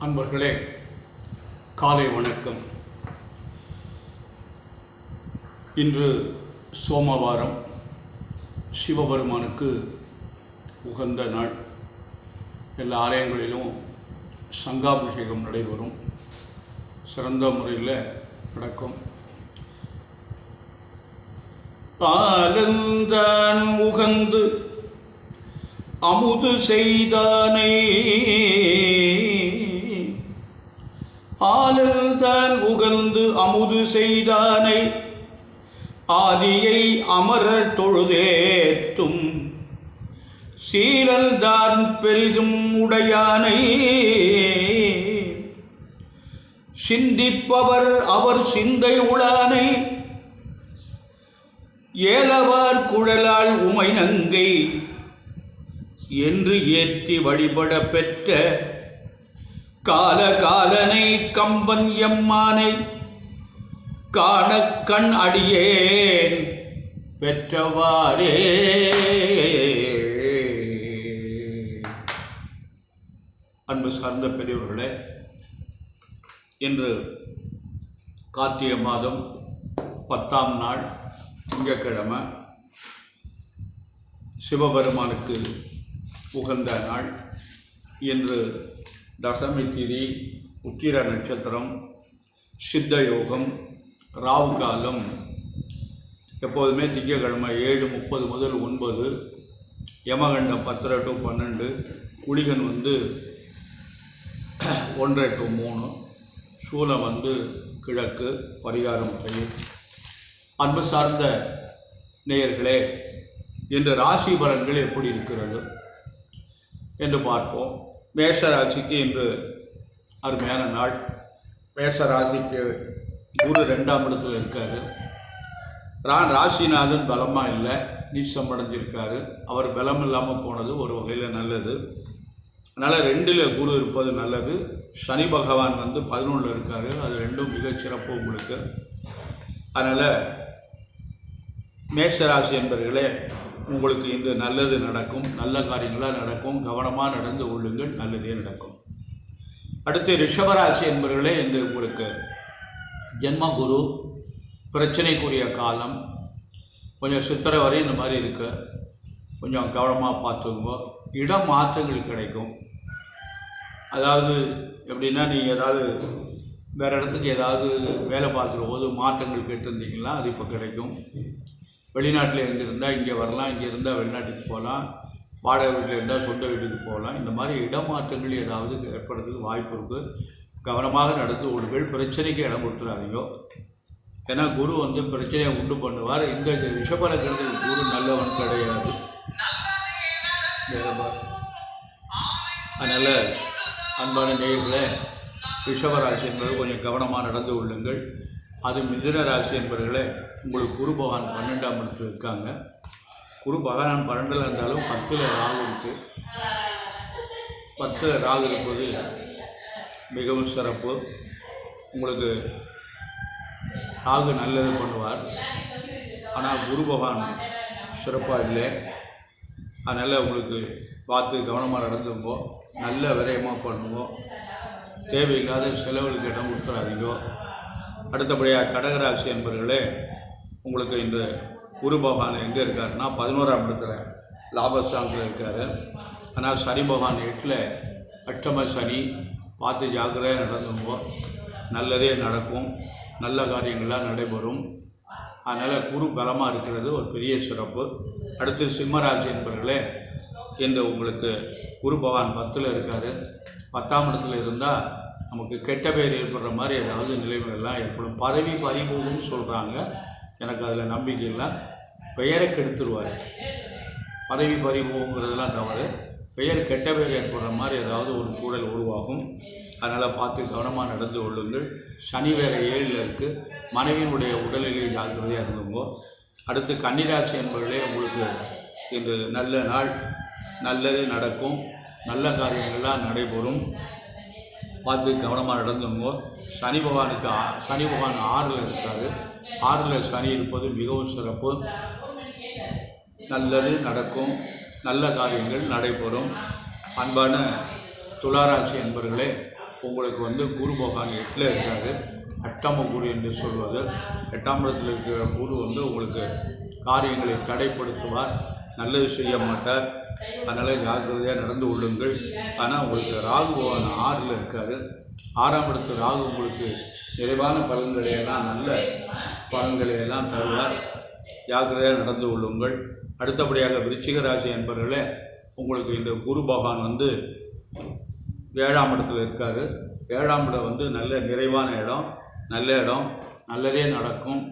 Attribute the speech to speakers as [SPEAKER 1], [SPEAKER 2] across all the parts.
[SPEAKER 1] அன்பர்களே, காலை வணக்கம். இன்று சோமவாரம், சிவபெருமானுக்கு உகந்த நாள். எல்லா ஆலயங்களிலும் சங்காபிஷேகம் நடைபெறும், சிறந்த முறையில் நடக்கும். ஆலந்தான் உகந்து அமுது செய்தானை, ஆலந்தான் உகந்து அமுது செய்தானை, ஆதியை அமரர் தொழுதேத்தும் சீலல்தான் பெரிதும் உடையானை, சிந்திப்பவர் அவர் சிந்தை உளானை, ஏலவார் குழலால் உமை நங்கை என்று ஏத்தி வழிபட பெற்ற கால காலனை கம்பன் எம்மானை காண கண் அடியேன் பெற்றவாறே. அன்பு சார்ந்த பெரியவர்களே, இன்று கார்த்திகை மாதம் 10ஆம் நாள் திங்கட்கிழமை, சிவபெருமானுக்கு உகந்த நாள். இன்று தசமி திதி, உத்திர நட்சத்திரம், சித்த யோகம், ராவு காலம். எப்போதுமே திங்கட்கிழமை 7:30 முதல் 9, யமகண்டம் 10 to 12, குளிகன் 1 to 3, சூலம் கிழக்கு, பரிகாரம் செய்யும். அன்பு சார்ந்த நேயர்களே, இன்று ராசி பலன்கள் எப்படி இருக்கிறது என்று பார்ப்போம். மேஷ ராசிக்கு இன்று அருமையான நாள். மேஷ ராசிக்கு குரு 2ஆம் இடத்துல இருக்காரு. ராசிநாதன் பலமாக இல்லை, நீச்சம் அடைஞ்சிருக்காரு. அவர் பலம் இல்லாமல் போனது ஒரு வகையில் நல்லது. அதனால் 2ல் குரு இருப்பது நல்லது. சனி பகவான் 11 இருக்கார். அது ரெண்டும் மிகச்சிறப்பு உங்களுக்கு. அதனால் மேஷராசி என்பவர்களே, உங்களுக்கு இன்று நல்லது நடக்கும், நல்ல காரியங்களாக நடக்கும். கவனமாக நடந்து கொள்ளுங்கள், நல்லதே நடக்கும். அடுத்து ரிஷபராசி என்பவர்களே, இன்று உங்களுக்கு ஜென்ம குரு, பிரச்சனைக்குரிய காலம். கொஞ்சம் சித்திரை வரை இந்த மாதிரி இருக்கு, கொஞ்சம் கவனமாக பார்த்துக்கோங்க. இடம் மாற்றங்கள் கிடைக்கும். அதாவது எப்படின்னா, நீங்கள் ஏதாவது வேறு இடத்துக்கு ஏதாவது வேலை பார்க்குற போது மாற்றங்கள் கேட்டிருந்தீங்களா, அது இப்போ கிடைக்கும். வெளிநாட்டில் இருந்தால் இங்கே வரலாம், இங்கே இருந்தால் வெளிநாட்டுக்கு போகலாம், வாடகை வீட்டில் இருந்தால் சொந்த வீட்டுக்கு போகலாம். இந்த மாதிரி இடமாற்றங்கள் ஏதாவது ஏற்படுறதுக்கு வாய்ப்பு இருக்குது. கவனமாக நடந்து கொள்ளுங்கள். பிரச்சனைக்கு இடம் கொடுத்துடாதீங்க. ஏன்னா குரு பிரச்சனையை உண்டு பண்ணுவார். இந்த ரிஷபலக்னத்துக்கு குரு நல்லவன் கிடையாது. அதனால் அன்பான நேயர்களே, ரிஷபராசி என்பது கொஞ்சம் கவனமாக நடந்து கொள்ளுங்கள். அது மிதுன ராசி என்பவர்களே, உங்களுக்கு குரு பகவான் 12ஆம் இடத்துல இருக்காங்க. குரு பகவான் 12ல் இருந்தாலும் 10ல் ராகு இருக்குது. 10ல் ராகு இருப்பது மிகவும் சிறப்பு. உங்களுக்கு ராகு நல்லது பண்ணுவார், ஆனால் குரு பகவான் சிறப்பாக இல்லை. அதனால் உங்களுக்கு பார்த்து கவனமாக நடந்துங்கோ, நல்ல விரயமாக பண்ணுவோம். தேவையில்லாத செலவுகளுக்கு இடம் கொடுத்துடாதீங்க. அடுத்தபடியாக கடகராசி என்பவர்களே, உங்களுக்கு இந்த குரு பகவான் எங்கே இருக்காருன்னா 11ஆம் இடத்துல லாபஸ்தானத்தில் இருக்கார். ஆனால் சனி பகவான் 8ல் அஷ்டம சனி. பார்த்து ஜாக்கிரதையாக நடந்துங்கோ, நல்லதே நடக்கும், நல்ல காரியங்கள்லாம் நடைபெறும். அதனால் குரு பலமாக இருக்கிறது ஒரு பெரிய சிறப்பு. அடுத்து சிம்மராசி என்பவர்களே, இன்று உங்களுக்கு குரு பகவான் 10ல் இருக்கார். 10ஆம் இடத்துல இருந்தால் நமக்கு கெட்ட பேர் ஏற்படுற மாதிரி ஏதாவது நிலைமைகள்லாம் ஏற்படும். பதவி பறிபோகும்னு சொல்கிறாங்க, எனக்கு அதில் நம்பிக்கை இல்லை. பெயரை கெடுத்துருவார். பதவி பறிபோகுங்கிறதுலாம் தவறு. பெயர் கெட்ட பேர் ஏற்படுற மாதிரி ஏதாவது ஒரு சூழல் உருவாகும். அதனால் பார்த்து கவனமாக நடந்து கொள்ளுங்கள். சனி வேறு 7ல் இருக்குது. மனைவியினுடைய உடல்நிலை ஜாக்கிரதையாக இருந்துங்கோ. அடுத்து கன்னிராசி என்பவர்களே, உங்களுக்கு இன்று நல்ல நாள், நல்லது நடக்கும், நல்ல காரியங்கள்லாம் நடைபெறும். பார்த்து கவனமாக நடந்துங்கோ. சனி பகவான் 6ல் இருக்கார். 6ல் சனி இருப்பது மிகவும் சிறப்பு. நல்லது நடக்கும், நல்ல காரியங்கள் நடைபெறும். அன்பான துளாராசி என்பவர்களே, உங்களுக்கு வந்து குரு பகவான் 8ல் இருக்கார். அஷ்டம குரு என்று சொல்வது. 8ஆம் இடத்தில் இருக்கிற குரு வந்து உங்களுக்கு காரியங்களை தடைப்படுத்துவார், நல்லது செய்ய மாட்டார். அதனால் ஜாக்கிரதையாக நடந்து கொள்ளுங்கள். ஆனால் உங்களுக்கு ராகு பகவான் 6ல் இருக்கார். 6ஆம் இடத்து ராகு உங்களுக்கு நிறைவான பலன்களையெல்லாம் நல்ல பலன்களையெல்லாம் தருவார். ஜாக்கிரதையாக நடந்து கொள்ளுங்கள். அடுத்தபடியாக விருச்சிக ராசி என்பவர்களே, உங்களுக்கு இந்த குரு பகவான் வந்து 7ஆம் இடத்துல இருக்கார். 7ஆம் இடம் வந்து நல்ல நிறைவான இடம், நல்ல இடம், நல்லதே நடக்கும்.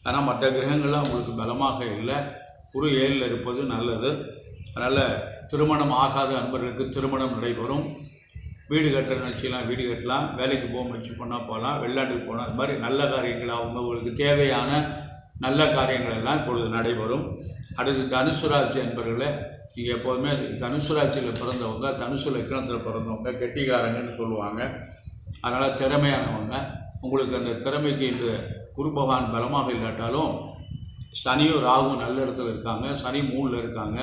[SPEAKER 1] ஆனால் மற்ற கிரகங்கள்லாம் உங்களுக்கு பலமாக இல்லை. குரு 7ல் இருப்பது நல்லது. அதனால் திருமணம் ஆகாத அன்பர்களுக்கு திருமணம் நடைபெறும். வீடு கட்ட நினச்சிலாம் வீடு கட்டலாம், வேலைக்கு போக முயற்சி பண்ணால் போகலாம், வெளிநாட்டுக்கு போனால் அது மாதிரி நல்ல காரியங்கள் அவங்களுக்கு தேவையான நல்ல காரியங்கள் எல்லாம் இப்பொழுது நடைபெறும். அடுத்து தனுசு ராசி அன்பர்களே, நீங்கள் எப்போதுமே தனுசு ராசியில் பிறந்தவங்க, தனுசு லக்னத்தில் பிறந்தவங்க கெட்டிக்காரங்கன்னு சொல்லுவாங்க. அதனால் திறமையானவங்க. உங்களுக்கு அந்த திறமைக்கு இந்த குரு பகவான் பலமாக இல்லாட்டாலும் சனியும் ராகுவும் நல்ல இடத்துல இருக்காங்க. சனி 3ல் இருக்காங்க.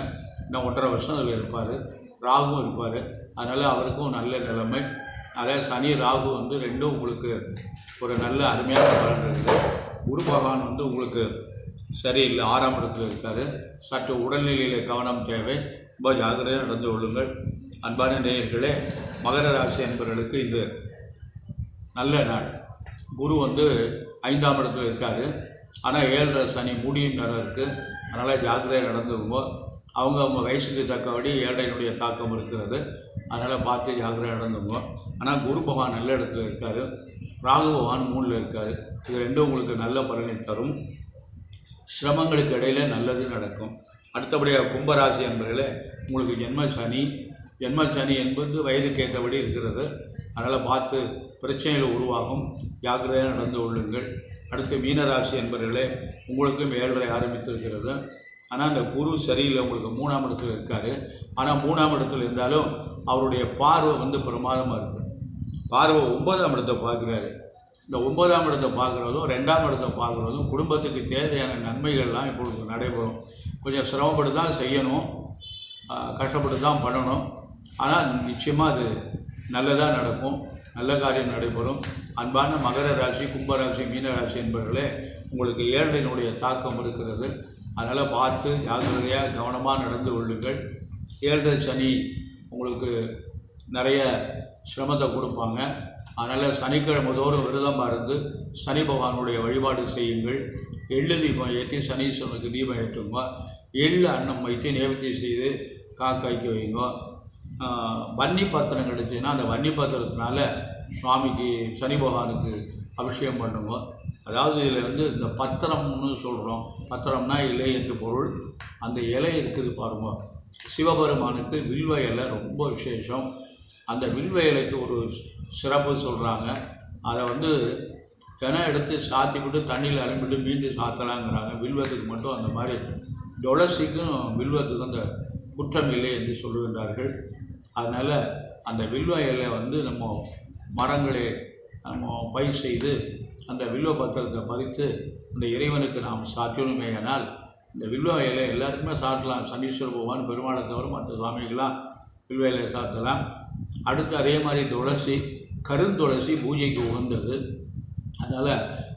[SPEAKER 1] இன்னும் 1.5 வருஷம் அதில் இருப்பார். ராகுவும் இருப்பார். அதனால் அவருக்கும் நல்ல நிலைமை. அதனால் சனி ராகு வந்து ரெண்டும் உங்களுக்கு ஒரு நல்ல அருமையான பலன் இருக்குது. குரு பகவான் வந்து உங்களுக்கு சரியில்லை, 6ஆம் இடத்துல இருக்கார். சற்று உடல்நிலையில் கவனம் தேவை. ரொம்ப ஜாக்கிரதையாக நடந்து கொள்ளுங்கள். அன்பான நேயர்களே, மகர ராசி என்பவர்களுக்கு இந்த நல்ல நாள். குரு வந்து 5ஆம் இடத்துல இருக்கார். ஆனால் 7ல் சனி மூடியும் நேரம் இருக்குது. அதனால் ஜாக்கிரதையாக நடந்துக்குங்க. அவங்க வயசுக்கு தக்கபடி 7னுடைய தாக்கம் இருக்கிறது. அதனால் பார்த்து ஜாக்கிரதையாக நடந்துக்குங்க. ஆனால் குரு பகவான் நல்ல இடத்துல இருக்கார். ராகு பகவான் 3ல் இருக்கார். இது ரெண்டும் உங்களுக்கு நல்ல பலனை தரும். சிரமங்களுக்கு இடையில் நல்லது நடக்கும். அடுத்தபடியாக கும்பராசி என்பதில் உங்களுக்கு ஜென்ம சனி என்பது வயதுக்கு ஏற்றபடி இருக்கிறது. அதனால் பார்த்து பிரச்சனைகள் உருவாகும். ஜாக்கிரதையாக நடந்து கொள்ளுங்கள். அடுத்து மீனராசி என்பவர்களே, உங்களுக்கும் 7.5 ஆரம்பித்திருக்கிறது. ஆனால் அந்த குரு சரியில்லை, உங்களுக்கு 3ஆம் இடத்துல இருக்கார். ஆனால் 3ஆம் இடத்துல இருந்தாலும் அவருடைய பார்வை வந்து பிரமாதமாக இருக்குது. பார்வை 9ஆம் இடத்தை பார்க்குறாரு. இந்த 9ஆம் இடத்தை பார்க்குறதும் 2ஆம் இடத்தை பார்க்குறதும் குடும்பத்துக்கு தேவையான நன்மைகள்லாம் இப்பொழுது நடைபெறும். கொஞ்சம் சிரமப்பட்டு தான் செய்யணும், கஷ்டப்பட்டு தான் பண்ணணும். ஆனால் நிச்சயமாக அது நல்லதாக நடக்கும், நல்ல காரியம் நடைபெறும். அன்பான மகர ராசி, கும்பராசி, மீனராசி என்பவர்களே, உங்களுக்கு 7னுடைய தாக்கம் இருக்கிறது. அதனால் பார்த்து ஜாக்கிரதையாக கவனமாக நடந்து கொள்ளுங்கள். 7 சனி உங்களுக்கு நிறைய சிரமத்தை கொடுப்பாங்க. அதனால் சனிக்கிழமை தோறும் விரதமாக இருந்து சனி பகவானுடைய வழிபாடு செய்யுங்கள். எள்ளு தீபம் ஏற்றி சனீஸ்வரனுக்கு தீபம் ஏற்றுங்க. எள்ளு அன்னம் வைத்து நேர்த்தியம் செய்து காக்காய்க்கு வைங்க. வன்னி பாத்திரம் கிடைச்சின்னா அந்த வன்னி பாத்திரத்தினால சுவாமிக்கு சனி பகவானுக்கு அபிஷேகம் பண்ணுங்க. அதாவது இதில் வந்து இந்த பத்திரம்னு சொல்கிறோம். பத்திரம்னா இலை என்று பொருள். அந்த இலை இருக்குது பாருங்க, சிவபெருமானுக்கு வில்வ இலை ரொம்ப விசேஷம். அந்த வில்வ இலைக்கு ஒரு சிறப்பு சொல்கிறாங்க. அதை வந்து தினம் எடுத்து சாத்தி விட்டு தண்ணியில் அலம்பிட்டு மீண்டும் சாத்தலாங்கிறாங்க. வில்வத்துக்கு மட்டும் அந்த மாதிரி, துளசிக்கும் வில்வத்துக்கும் அந்த குற்றம் இல்லை என்று சொல்லுகின்றார்கள். அதனால் அந்த வில்வ இலை வந்து நம்ம மரங்களை நம்ம பயிர் செய்து அந்த வில்வ பத்திரத்தை பறித்து அந்த இறைவனுக்கு நாம் சாற்றணுமேயானால் இந்த வில்வ இலை எல்லாருக்குமே சாட்டலாம். சனீஸ்வர பகவான் பெருமாளை தவிர மற்ற சுவாமிகளாம் வில்வ இலையை சாத்தலாம். அடுத்து அதே மாதிரி துளசி, கருந்துளசி பூஜைக்கு உகந்தது. அதனால்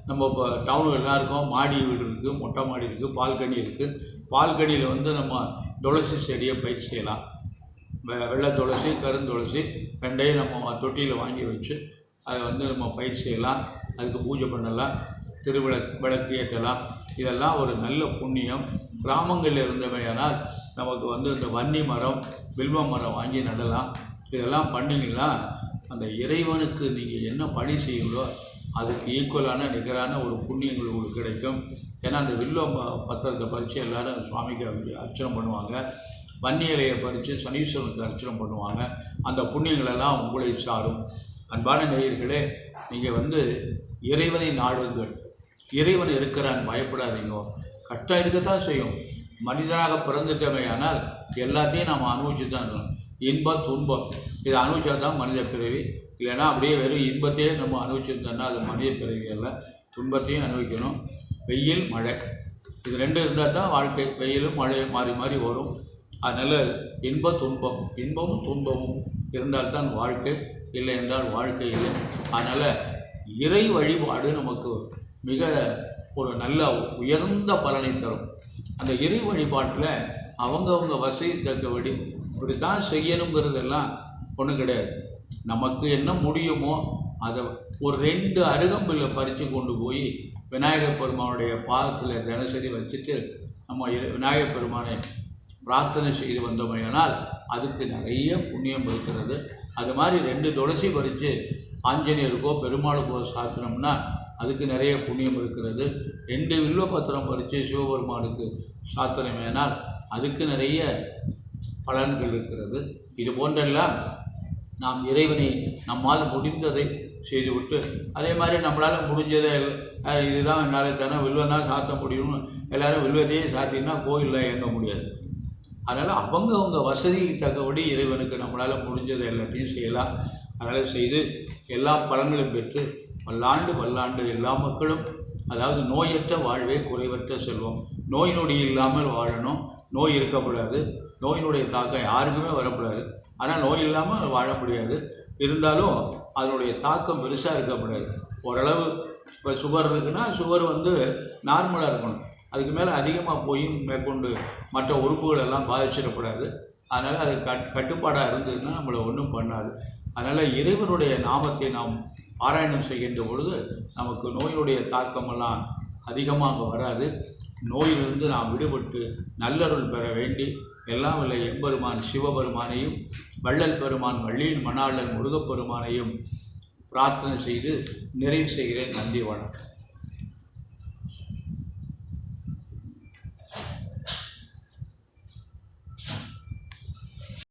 [SPEAKER 1] நம்ம இப்போ டவுனு எல்லாருக்கும் மாடி வீடு இருக்குது, மொட்டை மாடி இருக்குது, பால்கனி இருக்குது. பால்கனியில் வந்து நம்ம துளசி செடியை பயிர் செய்யலாம். வெள்ளை துளசி, கருந்துளசி ரெண்டையும் நம்ம தொட்டியில் வாங்கி வச்சு அதை வந்து நம்ம பயிர் செய்யலாம். அதுக்கு பூஜை பண்ணலாம், விளக்கு ஏற்றலாம். இதெல்லாம் ஒரு நல்ல புண்ணியம். கிராமங்களில் இருந்தவையானால் நமக்கு வந்து இந்த வன்னி மரம், வில்வ மரம் வாங்கி நடலாம். இதெல்லாம் பண்ணிங்கன்னா அந்த இறைவனுக்கு நீங்கள் என்ன பணி செய்யுங்களோ அதுக்கு ஈக்குவலான நிகரான ஒரு புண்ணியங்கள் உங்களுக்கு கிடைக்கும். ஏன்னா அந்த வில்வ பத்திரத்தை பறித்து எல்லோரும் சுவாமிக்கு அர்ச்சனை பண்ணுவாங்க. வன்னி இலையை பறித்து சனீஸ்வரனுக்கு அர்ச்சனை பண்ணுவாங்க. அந்த புண்ணியங்களெல்லாம் உங்களை சாரும். அன்பான நேயர்களே, நீங்கள் வந்து இறைவனை நாடுங்கள். இறைவன் இருக்கிறான், பயப்படாதீங்க. கஷ்டம் இருக்கத்தான் செய்யும். மனிதனாக பிறந்துட்டமையானால் எல்லாத்தையும் நாம் அனுபவிச்சு தான் இருக்கணும். இன்பம் துன்பம் இதை அனுபவிச்சா தான் மனித பிறவி. இல்லைன்னா அப்படியே வெறும் இன்பத்தையே நம்ம அனுபவிச்சிருந்தோம்னா அது மனித பிறவி அல்ல. துன்பத்தையும் அனுபவிக்கணும். வெயில் மழை இது ரெண்டும் இருந்தால் தான் வாழ்க்கை. வெயிலும் மழையும் மாறி மாறி வரும். அதனால் இன்பம் துன்பமும் இருந்தால்தான் வாழ்க்கை. இல்லை என்றால் வாழ்க்கை இல்லை. அதனால் இறை வழிபாடு நமக்கு மிக ஒரு நல்ல உயர்ந்த பலனை தரும். அந்த இறை வழிபாட்டில் அவங்கவுங்க வசதி தக்கபடி இப்படித்தான் செய்யணுங்கிறதெல்லாம் ஒன்றும் கிடையாது. நமக்கு என்ன முடியுமோ அதை ஒரு 2 அருகம்பில்லை பறித்து கொண்டு போய் விநாயகர் பெருமானுடைய பாதத்தில் தினசரி வச்சுட்டு நம்ம விநாயகர் பெருமானை பிரார்த்தனை செய்து வந்தோமையானால் அதுக்கு நிறைய புண்ணியம் இருக்கிறது. அது மாதிரி 2 துளசி பறித்து ஆஞ்சநேயருக்கோ பெருமாளுக்கோ சாத்தினோம்னா அதுக்கு நிறைய புண்ணியம் இருக்கிறது. 2 வில்வபத்திரம் பறித்து சிவபெருமானுக்கு சாத்தினமேனால் அதுக்கு நிறைய பலன்கள் இருக்கிறது. இது போன்றெல்லாம் நாம் இறைவனை நம்மால் முடிந்ததை செய்துவிட்டு, அதே மாதிரி நம்மளால் முடிஞ்சதை இதுதான் என்னால் தினம் வில்வம் தான் சாத்த முடியும்னு எல்லோரும் வில்வத்தையே சாத்தினா கோயிலில் இயங்க முடியாது. அதனால் அவங்கவுங்க வசதிக்கு தக்கபடி இறைவனுக்கு நம்மளால் முடிஞ்சதை எல்லாத்தையும் செய்யலாம். அதனால் செய்து எல்லா பலன்களும் பெற்று பல்லாண்டு எல்லா மக்களும், அதாவது நோயற்ற வாழ்வே குறைவற்ற செல்வம். நோய் நொடி இல்லாமல் வாழணும். நோய் இருக்கக்கூடாது. நோயினுடைய தாக்கம் யாருக்குமே வரக்கூடாது. ஆனால் நோய் இல்லாமல் வாழ முடியாது. இருந்தாலும் அதனுடைய தாக்கம் பெருசாக இருக்கக்கூடாது. ஓரளவு இப்போ சுகர் இருக்குன்னா சுகர் நார்மலாக இருக்கணும். அதுக்கு மேலே அதிகமாக போய் மேற்கொண்டு மற்ற உறுப்புகள் எல்லாம் பாதிச்சிடக்கூடாது. அதனால் அது கட்டுப்பாடாக இருந்ததுன்னா நம்மளை ஒன்றும் பண்ணாது. அதனால் இறைவனுடைய நாமத்தை நாம் பாராயணம் செய்கின்ற பொழுது நமக்கு நோயினுடைய தாக்கமெல்லாம் அதிகமாக வராது. நோயிலிருந்து நாம் விடுபட்டு நல்லருள் பெற வேண்டி எல்லாம் வல்ல எம்பெருமான் சிவபெருமானையும் வள்ளல் பெருமான் வள்ளியின் மணாளன் முருகப்பெருமானையும் பிரார்த்தனை செய்து நிறைவு செய்கிறேன். நன்றி, வணக்கம்.